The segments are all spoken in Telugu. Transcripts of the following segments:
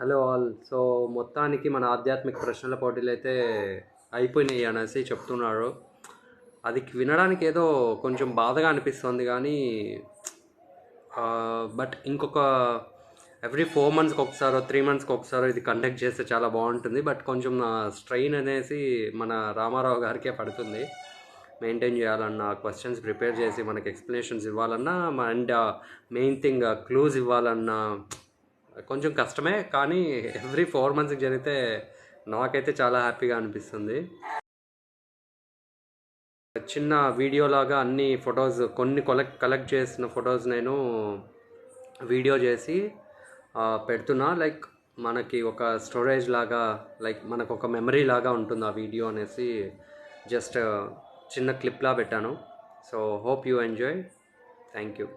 Hello all. సో మొత్తానికి మన ఆధ్యాత్మిక ప్రశ్నల పోటీలు అయితే అయిపోయినాయి అనేసి చెప్తున్నారు. అది వినడానికి ఏదో కొంచెం బాధగా అనిపిస్తుంది కానీ బట్ ఇంకొక ఎవ్రీ 4 మంత్స్కి ఒకసారో 3 మంత్స్కి ఒకసారో ఇది కండక్ట్ చేస్తే చాలా బాగుంటుంది. బట్ కొంచెం స్ట్రెయిన్ అనేసి మన రామారావు గారికే పడుతుంది. మెయింటైన్ చేయాలన్నా, క్వశ్చన్స్ ప్రిపేర్ చేసి మనకి ఎక్స్ప్లెనేషన్స్ ఇవ్వాలన్నా, అండ్ మెయిన్ థింగ్ క్లూజ్ ఇవ్వాలన్నా కొంచెం కష్టమే. కానీ ఎవ్రీ 4 మంత్స్కి జరిగితే నాకైతే చాలా హ్యాపీగా అనిపిస్తుంది. చిన్న వీడియోలాగా అన్ని ఫొటోస్ కొన్ని కలెక్ట్ చేసిన ఫొటోస్ నేను వీడియో చేసి పెడుతున్నా. లైక్ మనకి ఒక స్టోరేజ్ లాగా, లైక్ మనకు ఒక మెమరీ లాగా ఉంటుంది ఆ వీడియో అనేసి జస్ట్ చిన్న క్లిప్లా పెట్టాను. So hope you enjoy. Thank you.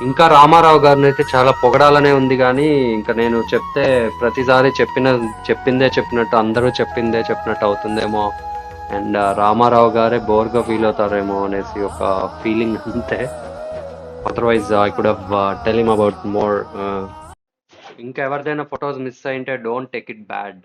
ఇంకా రామారావు గారిని అయితే చాలా పొగడాలనే ఉంది కానీ ఇంకా నేను చెప్తే ప్రతిసారి చెప్పిందే చెప్పినట్టు, అందరూ చెప్పిందే చెప్పినట్టు అవుతుందేమో, అండ్ రామారావు గారే బోర్గా ఫీల్ అవుతారేమో అనేసి ఒక ఫీలింగ్ అంతే. Otherwise I could have tell him about more. ఇంకా ఎవరిదైనా ఫొటోస్ మిస్ అయింటే డోంట్ టేక్ ఇట్ బ్యాడ్.